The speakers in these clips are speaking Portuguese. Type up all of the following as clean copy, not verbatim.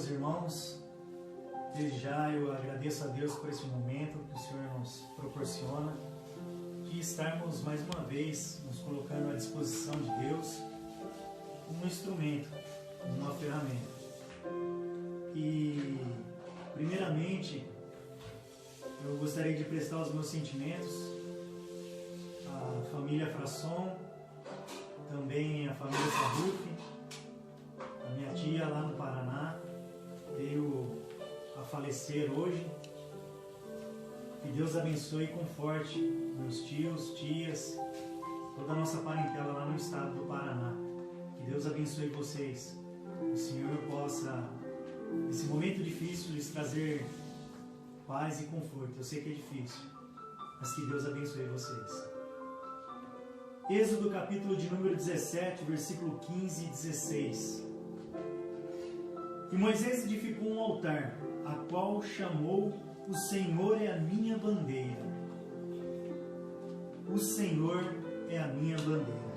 meus irmãos. Desde já eu agradeço a Deus por esse momento que o Senhor nos proporciona, de estarmos mais uma vez nos colocando à disposição de Deus, um instrumento, uma ferramenta. E, primeiramente, eu gostaria de prestar os meus sentimentos à família Frasson, também à família Sarruf, a minha tia lá no Paraná, veio a falecer hoje. Que Deus abençoe e conforte meus tios, tias, toda a nossa parentela lá no estado do Paraná. Que Deus abençoe vocês. Que o Senhor possa, nesse momento difícil, lhes trazer paz e conforto. Eu sei que é difícil, mas que Deus abençoe vocês. Êxodo capítulo de número 17, versículo 15 e 16. E Moisés edificou um altar, a qual chamou: O Senhor é a minha bandeira. O Senhor é a minha bandeira.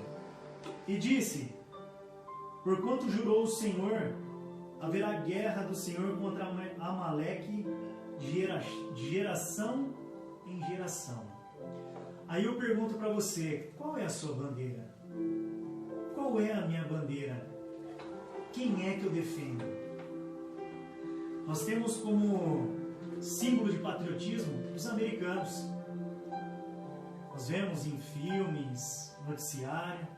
E disse: Porquanto jurou o Senhor, haverá guerra do Senhor contra Amaleque de geração em geração. Aí eu pergunto para você, qual é a sua bandeira? Qual é a minha bandeira? Quem é que eu defendo? Nós temos como símbolo de patriotismo os americanos. Nós vemos em filmes, noticiário,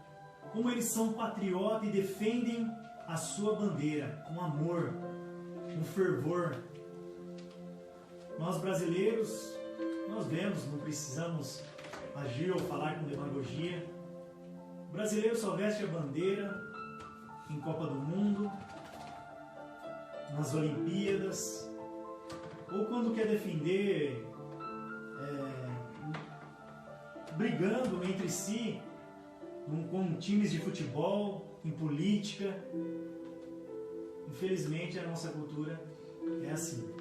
como eles são patriotas e defendem a sua bandeira com amor, com fervor. Nós brasileiros, nós vemos, não precisamos agir ou falar com demagogia. O brasileiro só veste a bandeira em Copa do Mundo, nas Olimpíadas, ou quando quer defender, brigando entre si, com times de futebol, em política. Infelizmente a nossa cultura é assim.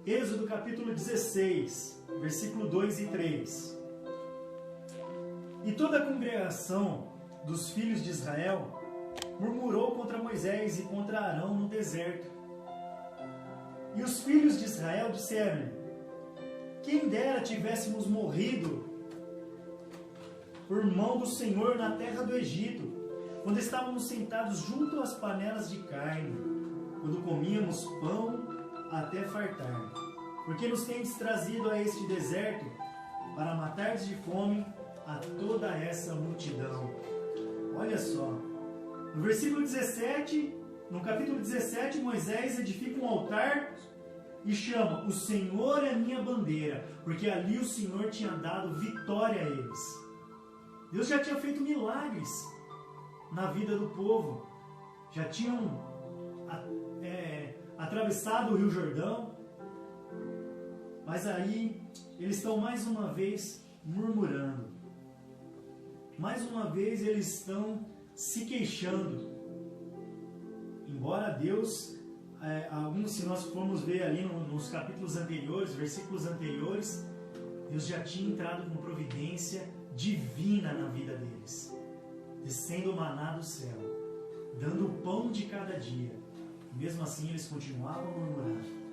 Êxodo capítulo 16, versículo 2 e 3. E toda a congregação dos filhos de Israel murmurou contra Moisés e contra Arão no deserto. E os filhos de Israel disseram: Quem dera tivéssemos morrido por mão do Senhor na terra do Egito, quando estávamos sentados junto às panelas de carne, quando comíamos pão até fartar. Porque nos tendes trazido a este deserto para matardes de fome a toda essa multidão. Olha só, no versículo 17, no capítulo 17, Moisés edifica um altar e chama: O Senhor é minha bandeira, porque ali o Senhor tinha dado vitória a eles. Deus já tinha feito milagres na vida do povo, já tinham atravessado o Rio Jordão, mas aí eles estão mais uma vez murmurando, mais uma vez eles estão se queixando. Embora Deus, se nós formos ver ali nos capítulos anteriores, versículos anteriores, Deus já tinha entrado com providência divina na vida deles, descendo o maná do céu, dando o pão de cada dia. E mesmo assim eles continuavam murmurando.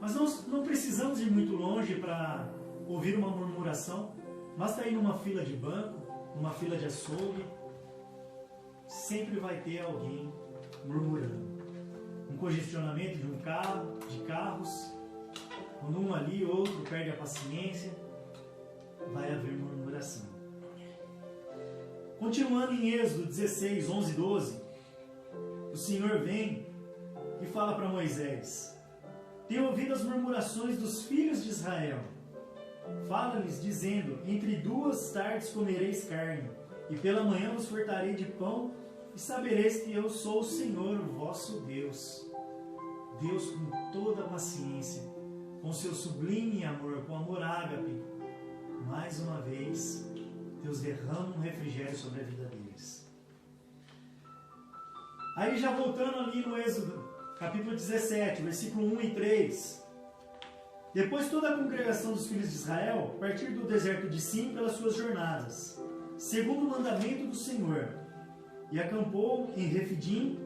Mas nós não precisamos ir muito longe para ouvir uma murmuração. Basta ir numa fila de banco, numa fila de açougue, sempre vai ter alguém murmurando. Um congestionamento de um carro, de carros, quando um ali, outro perde a paciência, vai haver murmuração. Continuando em Êxodo 16, 11 e 12, o Senhor vem e fala para Moisés: Tenho ouvido as murmurações dos filhos de Israel. Fala-lhes dizendo: Entre 2 tardes comereis carne, e pela manhã vos fartarei de pão, e sabereis que eu sou o Senhor, o vosso Deus. Deus, com toda a paciência, com seu sublime amor, com amor ágape, mais uma vez, Deus derrama um refrigério sobre a vida deles. Aí já voltando ali no Êxodo, capítulo 17, versículo 1 e 3. Depois toda a congregação dos filhos de Israel partiu do deserto de Sim pelas suas jornadas, segundo o mandamento do Senhor, e acampou em Refidim,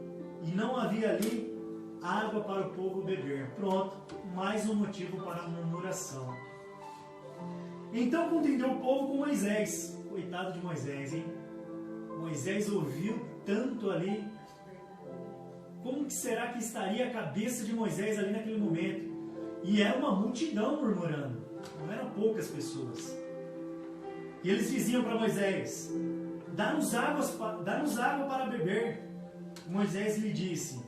e não havia ali água para o povo beber. Pronto, mais um motivo para a murmuração. Então contendeu o povo com Moisés. Coitado de Moisés, hein? Moisés ouviu tanto ali. Como que será que estaria a cabeça de Moisés ali naquele momento? E era uma multidão murmurando, não eram poucas pessoas. E eles diziam para Moisés: dá-nos água para beber. Moisés lhe disse: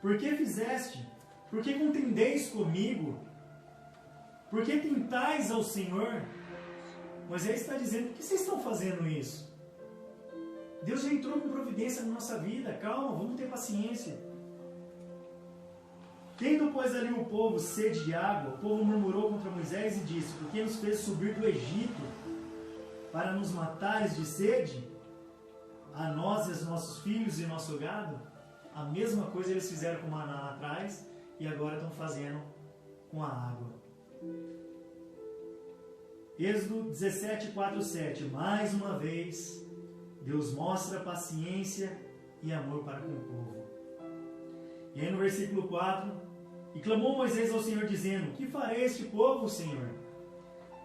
por que fizeste? Por que contendeis comigo? Por que tentais ao Senhor? Moisés está dizendo: por que vocês estão fazendo isso? Deus já entrou com providência na nossa vida, calma, vamos ter paciência. Tendo, pois, ali o povo sede de água, o povo murmurou contra Moisés e disse: por que nos fez subir do Egito para nos matares de sede? A nós e aos nossos filhos e nosso gado? A mesma coisa eles fizeram com o maná lá atrás e agora estão fazendo com a água. Êxodo 17, 4, 7. Mais uma vez, Deus mostra paciência e amor para com o povo. E aí no versículo 4, e clamou Moisés ao Senhor dizendo: que farei a este povo, Senhor?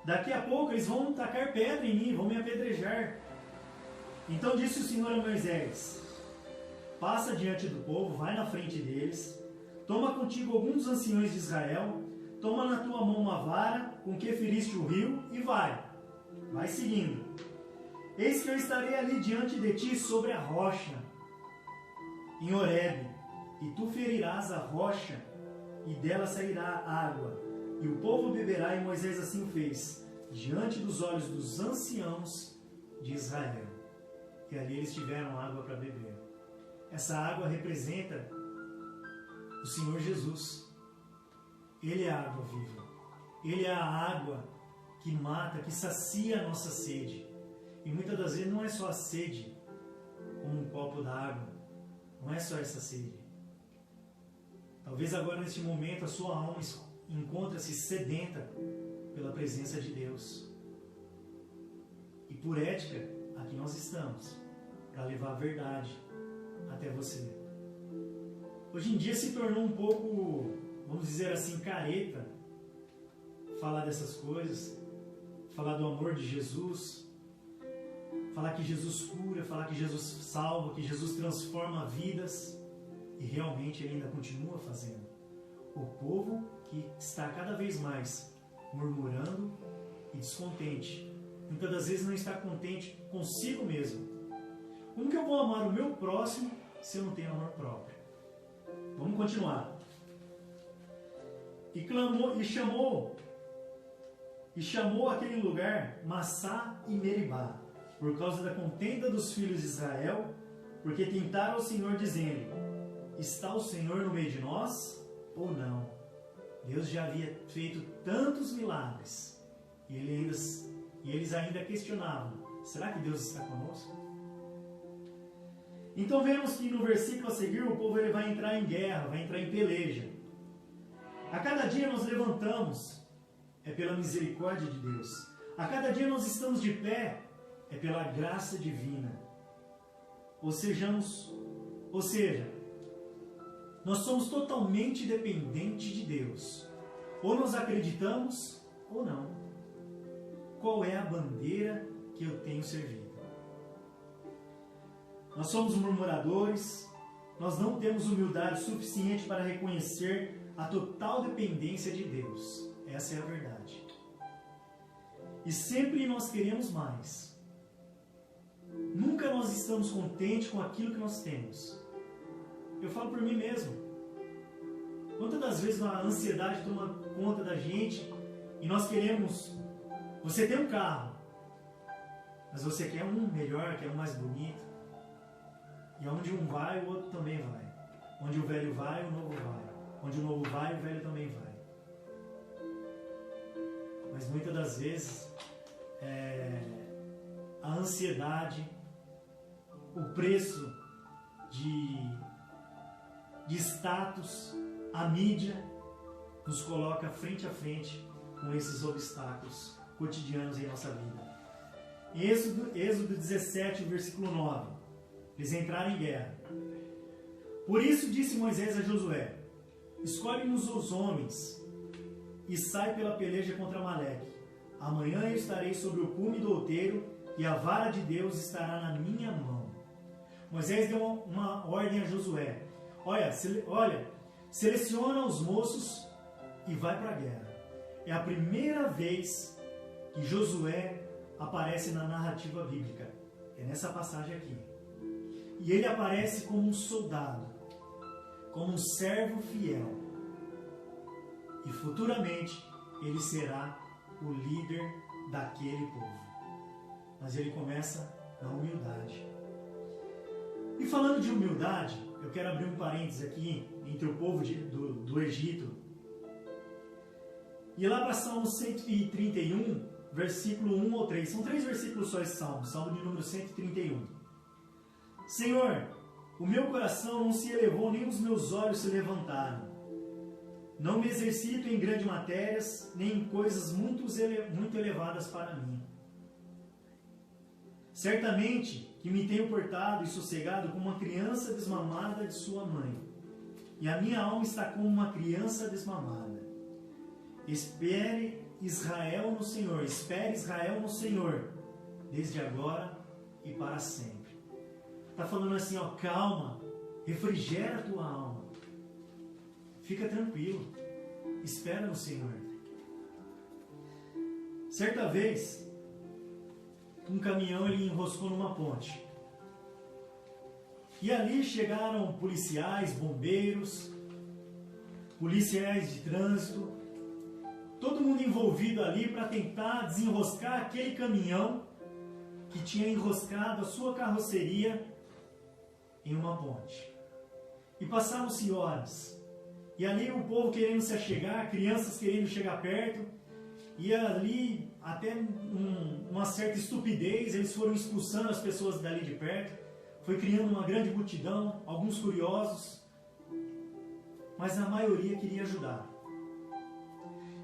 Daqui a pouco eles vão tacar pedra em mim, vão me apedrejar. Então disse o Senhor a Moisés: passa diante do povo, vai na frente deles, toma contigo alguns dos anciões de Israel, toma na tua mão uma vara com que feriste o rio e vai seguindo. Eis que eu estarei ali diante de ti sobre a rocha, em Horebe, e tu ferirás a rocha, e dela sairá água, e o povo beberá. E Moisés assim o fez, diante dos olhos dos anciãos de Israel. E ali eles tiveram água para beber. Essa água representa o Senhor Jesus. Ele é a água viva. Ele é a água que mata, que sacia a nossa sede. E muitas das vezes não é só a sede, como um copo d'água. Não é só essa sede. Talvez agora, neste momento, a sua alma encontra-se sedenta pela presença de Deus. E por ética, aqui nós estamos, para levar a verdade até você. Hoje em dia se tornou um pouco, vamos dizer assim, careta falar dessas coisas, falar do amor de Jesus, falar que Jesus cura, falar que Jesus salva, que Jesus transforma vidas, e realmente ele ainda continua fazendo. O povo que está cada vez mais murmurando e descontente, muitas das vezes não está contente consigo mesmo. Como que eu vou amar o meu próximo se eu não tenho amor próprio? Vamos continuar. E clamou, e chamou aquele lugar Massá e Meribá, por causa da contenda dos filhos de Israel, porque tentaram ao Senhor dizendo: está o Senhor no meio de nós ou não? Deus já havia feito tantos milagres e eles ainda questionavam: será que Deus está conosco? Então vemos que no versículo a seguir o povo ele vai entrar em guerra, vai entrar em peleja. A cada dia nós levantamos, é pela misericórdia de Deus. A cada dia nós estamos de pé, é pela graça divina. Ou seja, nós somos totalmente dependentes de Deus. Ou nós acreditamos ou não. Qual é a bandeira que eu tenho servido? Nós somos murmuradores, nós não temos humildade suficiente para reconhecer a total dependência de Deus. Essa é a verdade. E sempre nós queremos mais. Nunca nós estamos contentes com aquilo que nós temos. Eu falo por mim mesmo. Quantas das vezes a ansiedade toma conta da gente e nós queremos... Você tem um carro, mas você quer um melhor, quer um mais bonito. E onde um vai, o outro também vai. Onde o velho vai, o novo vai. Onde o novo vai, o velho também vai. Mas muitas das vezes a ansiedade, o preço de status, a mídia nos coloca frente a frente com esses obstáculos cotidianos em nossa vida. Êxodo 17, versículo 9. Eles entraram em guerra. Por isso disse Moisés a Josué: escolhe-nos os homens e sai pela peleja contra Amaleque. Amanhã eu estarei sobre o cume do outeiro e a vara de Deus estará na minha mão. Moisés deu uma ordem a Josué: olha, seleciona os moços e vai para a guerra. É a primeira vez que Josué aparece na narrativa bíblica. É nessa passagem aqui. E ele aparece como um soldado, como um servo fiel. E futuramente ele será o líder daquele povo. Mas ele começa na humildade. E falando de humildade, eu quero abrir um parênteses aqui entre o povo do Egito. E lá para Salmo 131, versículo 1 ou 3. São 3 versículos só esse Salmo. Salmo de número 131. Senhor, o meu coração não se elevou, nem os meus olhos se levantaram. Não me exercito em grandes matérias, nem em coisas muito elevadas para mim. Certamente que me tenho portado e sossegado como uma criança desmamada de sua mãe. E a minha alma está como uma criança desmamada. Espere Israel no Senhor, desde agora e para sempre. Está falando assim, ó, calma, refrigera a tua alma. Fica tranquilo, espera no Senhor. Certa vez, um caminhão ele enroscou numa ponte. E ali chegaram policiais, bombeiros, policiais de trânsito, todo mundo envolvido ali para tentar desenroscar aquele caminhão que tinha enroscado a sua carroceria em uma ponte. E passaram-se horas. E ali o povo querendo se achegar, crianças querendo chegar perto. E ali, até uma certa estupidez, eles foram expulsando as pessoas dali de perto. Foi criando uma grande multidão, alguns curiosos. Mas a maioria queria ajudar.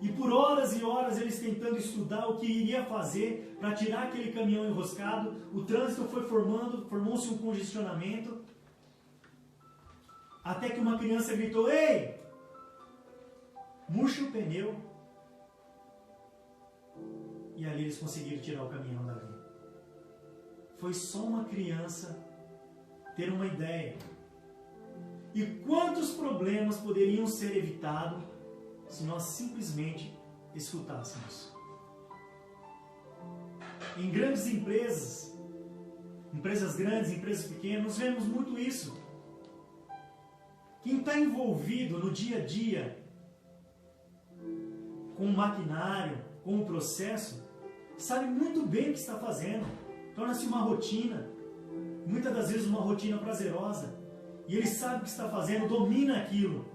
E por horas e horas eles tentando estudar o que iria fazer para tirar aquele caminhão enroscado. O trânsito foi formou-se um congestionamento. Até que uma criança gritou: ei, murcha o pneu. E ali eles conseguiram tirar o caminhão dali. Foi só uma criança ter uma ideia. E quantos problemas poderiam ser evitados se nós simplesmente escutássemos? Em grandes empresas grandes, empresas pequenas, nós vemos muito isso. Quem está envolvido no dia a dia com o maquinário, com o processo, sabe muito bem o que está fazendo. Torna-se uma rotina, muitas das vezes uma rotina prazerosa. E ele sabe o que está fazendo, domina aquilo.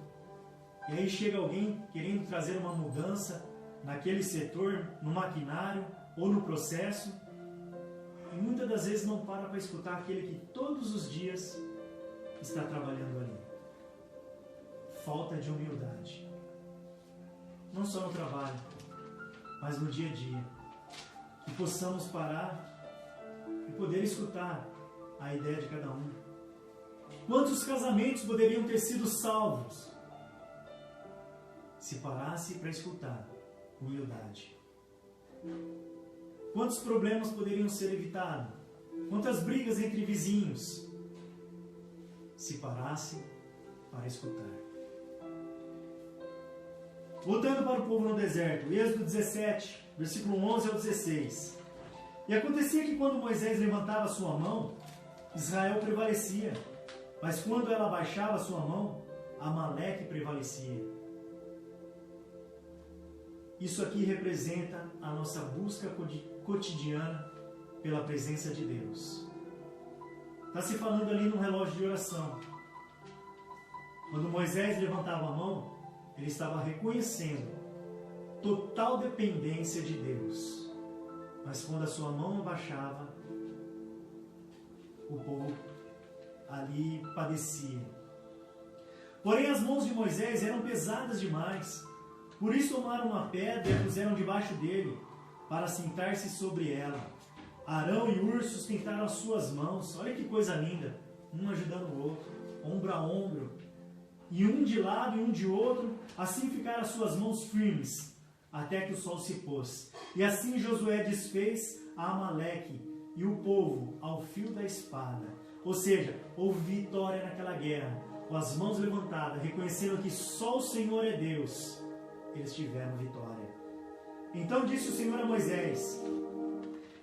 E aí chega alguém querendo trazer uma mudança naquele setor, no maquinário ou no processo. E muitas das vezes não para escutar aquele que todos os dias está trabalhando ali. Falta de humildade. Não só no trabalho, mas no dia a dia. Que possamos parar e poder escutar a ideia de cada um. Quantos casamentos poderiam ter sido salvos se parasse para escutar humildade? Quantos problemas poderiam ser evitados? Quantas brigas entre vizinhos se parasse para escutar? Voltando para o povo no deserto, Êxodo 17, versículo 11 ao 16. E acontecia que quando Moisés levantava a sua mão, Israel prevalecia. Mas quando ela abaixava a sua mão, Amaleque prevalecia. Isso aqui representa a nossa busca cotidiana pela presença de Deus. Está se falando ali no relógio de oração. Quando Moisés levantava a mão, ele estava reconhecendo total dependência de Deus. Mas quando a sua mão abaixava, o povo ali padecia. Porém, as mãos de Moisés eram pesadas demais. Por isso tomaram uma pedra e a puseram debaixo dele, para sentar-se sobre ela. Arão e Hur sustentaram as suas mãos. Olha que coisa linda, um ajudando o outro. ombro a ombro, e um de lado e um de outro, assim ficaram as suas mãos firmes, até que o sol se pôs. E assim Josué desfez a Amaleque e o povo ao fio da espada. Ou seja, houve vitória naquela guerra, com as mãos levantadas, reconhecendo que só o Senhor é Deus. Eles tiveram vitória. Então disse o Senhor a Moisés: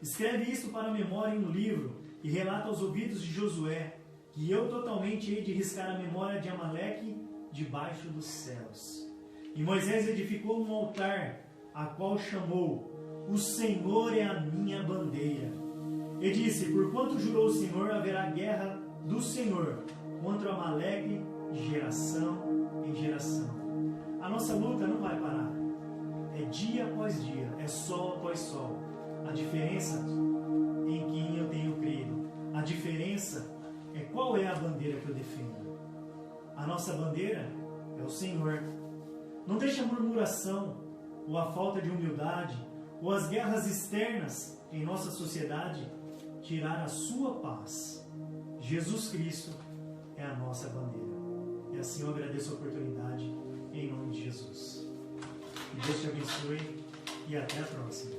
escreve isto para a memória em um livro e relata aos ouvidos de Josué, que eu totalmente hei de riscar a memória de Amaleque debaixo dos céus. E Moisés edificou um altar, a qual chamou: o Senhor é a minha bandeira. E disse: porquanto jurou o Senhor, haverá guerra do Senhor contra Amaleque de geração em geração. A nossa luta não vai parar. É dia após dia, é sol após sol. A diferença em quem eu tenho crido. A diferença é qual é a bandeira que eu defendo. A nossa bandeira é o Senhor. Não deixe a murmuração, ou a falta de humildade, ou as guerras externas em nossa sociedade tirar a sua paz. Jesus Cristo é a nossa bandeira. E assim eu agradeço a oportunidade, em nome de Jesus. Que Deus te abençoe e até a próxima.